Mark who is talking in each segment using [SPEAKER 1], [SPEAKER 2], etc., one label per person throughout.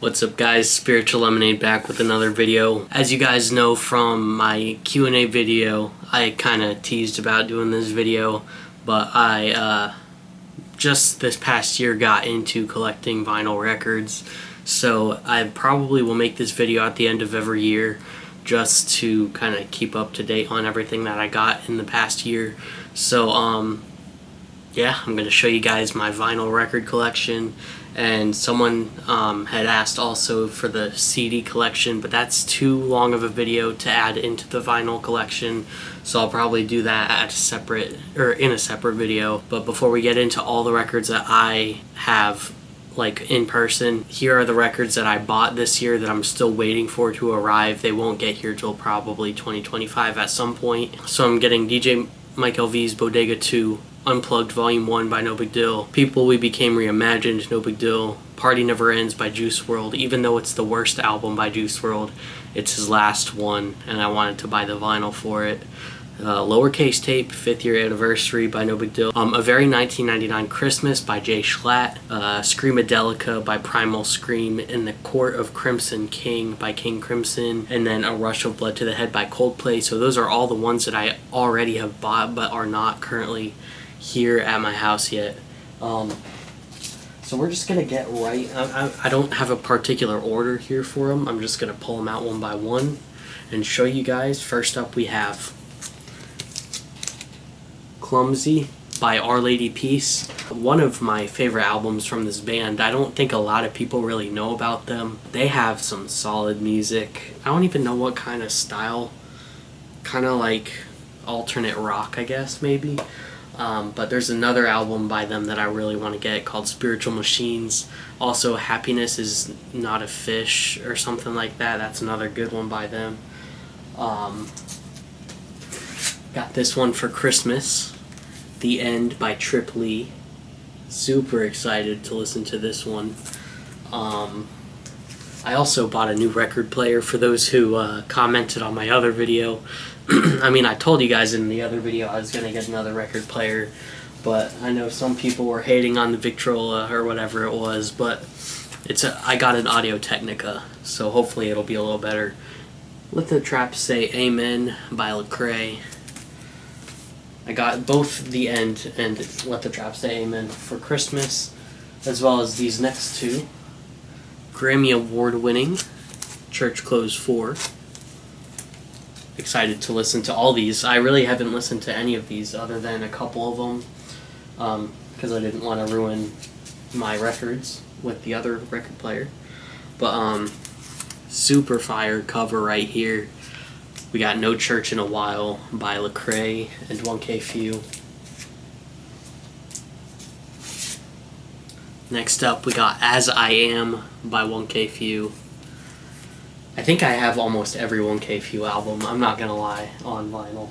[SPEAKER 1] What's up guys, Spiritual Lemonade back with another video. As you guys know from my Q&A video, I kind of teased about doing this video, but I just this past year got into collecting vinyl records, so I probably will make this video at the end of every year just to kind of keep up to date on everything that I got in the past year. So yeah, I'm going to show you guys my vinyl record collection. And someone had asked also for the CD collection, but that's too long of a video to add into the vinyl collection, so I'll probably do that at in a separate video. But before we get into all the records that I have like in person, here are the records that I bought this year that I'm still waiting for to arrive. They won't get here till probably 2025 at some point. So I'm getting DJ Mike LV's Bodega 2 Unplugged Volume 1 by No Big Deal, People We Became Reimagined, No Big Deal, Party Never Ends by Juice WRLD. Even though it's the worst album by Juice WRLD, it's his last one, and I wanted to buy the vinyl for it. Lowercase Tape, 5th Year Anniversary by No Big Deal. A Very 1999 Christmas by Jay Schlatt. Screamadelica by Primal Scream. In the Court of Crimson King by King Crimson. And then A Rush of Blood to the Head by Coldplay. So those are all the ones that I already have bought but are not currently here at my house yet. So we're just gonna get right. I don't have a particular order here for them. I'm just gonna pull them out one by one and show you guys. First up we have Clumsy by Our Lady Peace. One of my favorite albums from this band. I don't think a lot of people really know about them. They have some solid music. I don't even know what kind of style. Kind of like alternate rock, I guess, maybe. But there's another album by them that I really want to get called Spiritual Machines. Also, Happiness Is Not a Fish or something like that. That's another good one by them. Got this one for Christmas, The End by Trip Lee. Super excited to listen to this one. I also bought a new record player for those who commented on my other video. I mean, I told you guys in the other video I was going to get another record player, but I know some people were hating on the Victrola or whatever it was, but I got an Audio-Technica, so hopefully it'll be a little better. Let the Traps Say Amen by Lecrae. I got both The End and Let the Traps Say Amen for Christmas, as well as these next two. Grammy Award winning Church Clothes 4. Excited to listen to all these. I really haven't listened to any of these other than a couple of them because I didn't want to ruin my records with the other record player. But super fire cover right here. We got No Church in a While by Lecrae and 1K Phew. Next up we got As I Am by 1K Phew. I think I have almost every 1K Phew album, I'm not gonna lie, on vinyl.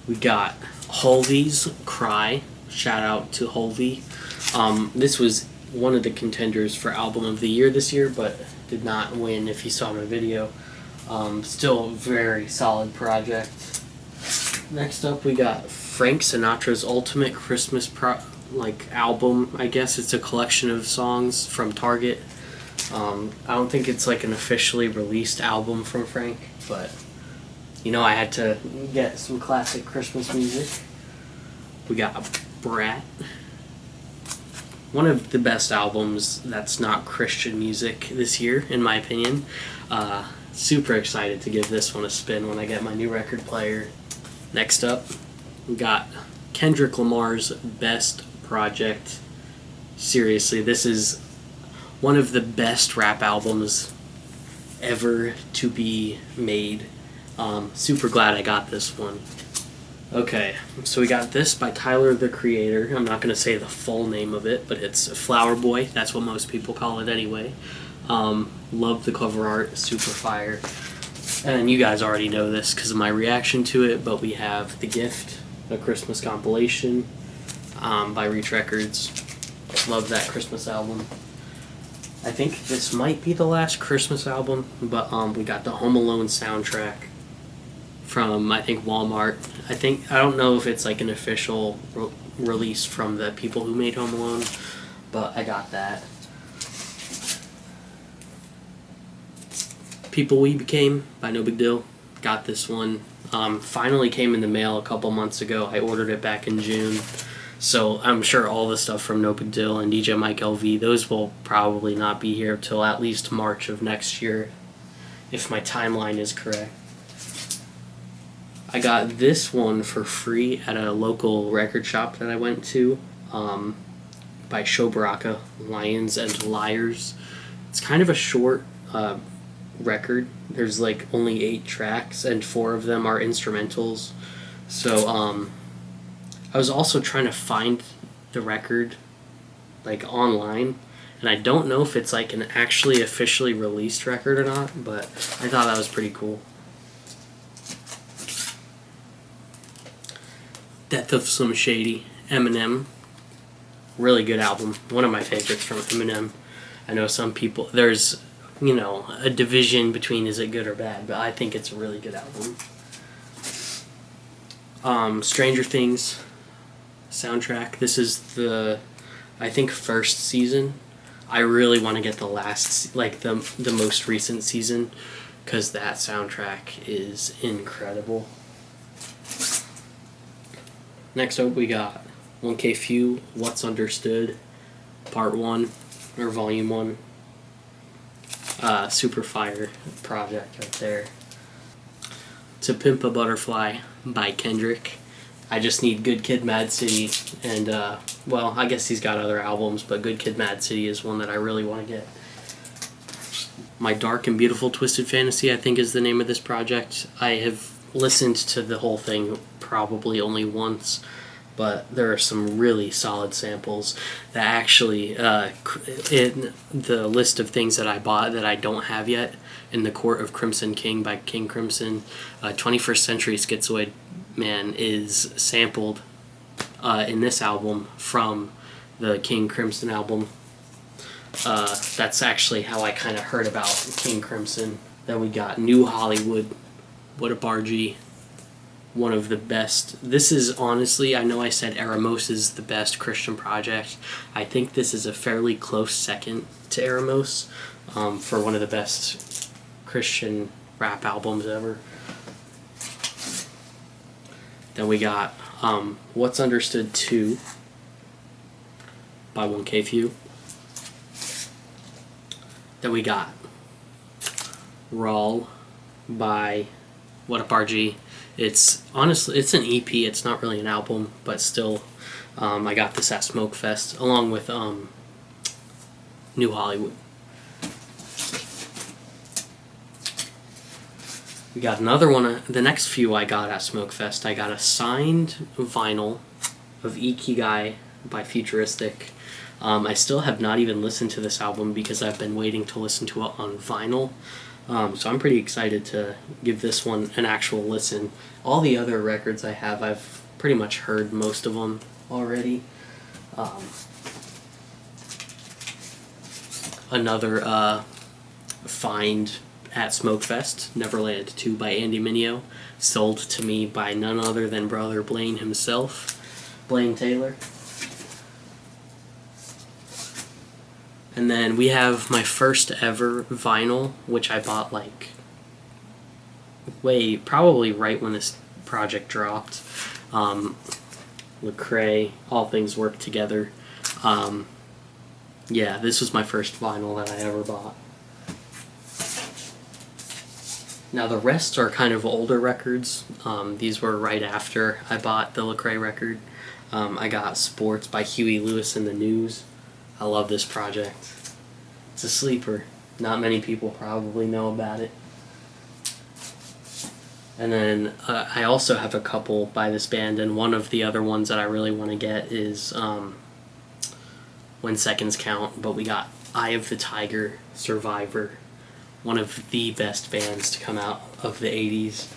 [SPEAKER 1] We got Hulvy's Cry. Shout out to Hulvy. This was one of the contenders for Album of the Year this year, but did not win if you saw my video. Still a very solid project. Next up we got Frank Sinatra's Ultimate Christmas album. I guess it's a collection of songs from Target. I don't think it's like an officially released album from Frank, but you know, I had to get some classic Christmas music. We got Brat. One of the best albums that's not Christian music this year, in my opinion. Super excited to give this one a spin when I get my new record player. Next up, we got Kendrick Lamar's Best Project. Seriously, this is one of the best rap albums ever to be made. Super glad I got this one. Okay, so we got this by Tyler, the Creator. I'm not going to say the full name of it, but it's Flower Boy. That's what most people call it anyway. Love the cover art, super fire. And you guys already know this because of my reaction to it, but we have The Gift, a Christmas compilation by Reach Records. Love that Christmas album. I think this might be the last Christmas album, but we got the Home Alone soundtrack from, I think, Walmart. I don't know if it's like an official release from the people who made Home Alone, but I got that. People We Became by No Big Deal. Got this one. Finally came in the mail a couple months ago. I ordered it back in June. So I'm sure all the stuff from No Big Deal and DJ Mike LV, those will probably not be here till at least March of next year, if my timeline is correct. I got this one for free at a local record shop that I went to, by Shobaraka, Lions and Liars. It's kind of a short record. There's like only 8 tracks and 4 of them are instrumentals. So I was also trying to find the record like online, and I don't know if it's like an actually officially released record or not, but I thought that was pretty cool. Death of Slim Shady, Eminem. Really good album. One of my favorites from Eminem. I know some people, there's, a division between is it good or bad, but I think it's a really good album. Stranger Things soundtrack. This is the, I think, first season. I really want to get the last, like the most recent season, because that soundtrack is incredible. Next up we got 1K Phew, What's Understood, Part 1, or Volume 1. Super fire project right there. To Pimp a Butterfly by Kendrick. I just need Good Kid, Mad City, and, well, I guess he's got other albums, but Good Kid, Mad City is one that I really want to get. My Dark and Beautiful Twisted Fantasy, I think, is the name of this project. I have listened to the whole thing probably only once, but there are some really solid samples that actually, in the list of things that I bought that I don't have yet, in the Court of Crimson King by King Crimson, 21st Century Schizoid Man is sampled in this album from the King Crimson album. That's actually how I kind of heard about King Crimson. Then we got New Hollywood, What a Bargee, one of the best. This is honestly, I know I said Eremos is the best Christian project. I think this is a fairly close second to Eremos for one of the best Christian rap albums ever. Then we got What's Understood 2 by 1K Phew. Then we got Rawl by What a Bargee. It's honestly, it's an EP, it's not really an album, but still, I got this at Smokefest along with New Hollywood. We got another one, the next few I got at Smokefest. I got a signed vinyl of Ikigai by Futuristic. I still have not even listened to this album because I've been waiting to listen to it on vinyl. So I'm pretty excited to give this one an actual listen. All the other records I have, I've pretty much heard most of them already. Another find at Smokefest, Neverland 2 by Andy Mineo, sold to me by none other than Brother Blaine himself, Blaine Taylor. And then we have my first ever vinyl, which I bought like probably right when this project dropped. Lecrae, All Things Work Together. Yeah, this was my first vinyl that I ever bought. Now the rest are kind of older records. These were right after I bought the Lecrae record. I got Sports by Huey Lewis and the News. I love this project. It's a sleeper. Not many people probably know about it. And then I also have a couple by this band, and one of the other ones that I really want to get is When Seconds Count, but we got Eye of the Tiger, Survivor, one of the best bands to come out of the 80s.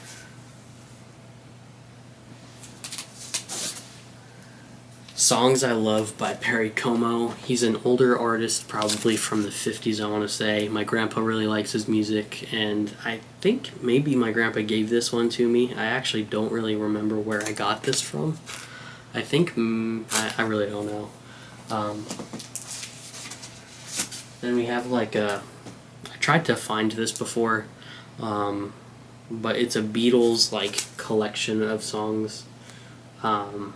[SPEAKER 1] Songs I Love by Perry Como. He's an older artist, probably from the 50s, I want to say. My grandpa really likes his music, and I think maybe my grandpa gave this one to me. I actually don't really remember where I got this from. I think, I really don't know. Then we have like I tried to find this before. But it's a Beatles like collection of songs. Yeah,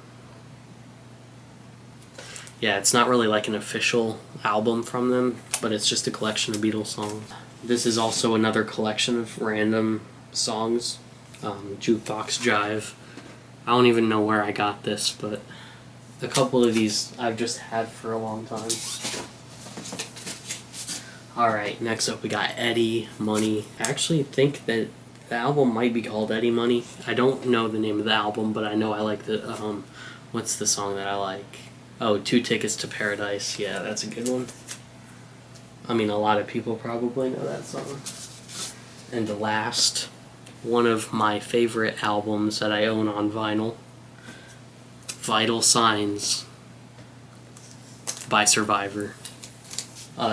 [SPEAKER 1] it's not really like an official album from them, but it's just a collection of Beatles songs. This is also another collection of random songs. Jukebox Jive. I don't even know where I got this, but a couple of these I've just had for a long time. Alright, next up we got Eddie Money. I actually think that the album might be called Eddie Money. I don't know the name of the album, but I know I like the, what's the song that I like? Oh, 2 Tickets to Paradise. Yeah, that's a good one. I mean, a lot of people probably know that song. And the last, one of my favorite albums that I own on vinyl, Vital Signs by Survivor.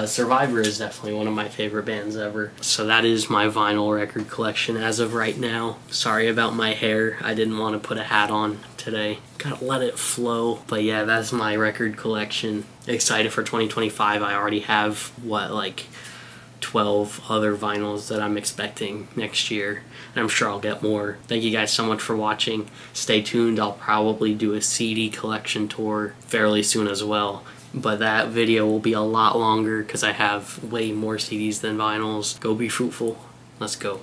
[SPEAKER 1] Survivor is definitely one of my favorite bands ever. So that is my vinyl record collection as of right now. Sorry about my hair. I didn't want to put a hat on today. Gotta let it flow. But yeah, that's my record collection. Excited for 2025. I already have, like 12 other vinyls that I'm expecting next year. And I'm sure I'll get more. Thank you guys so much for watching. Stay tuned. I'll probably do a CD collection tour fairly soon as well. But that video will be a lot longer because I have way more CDs than vinyls. Go be fruitful. Let's go.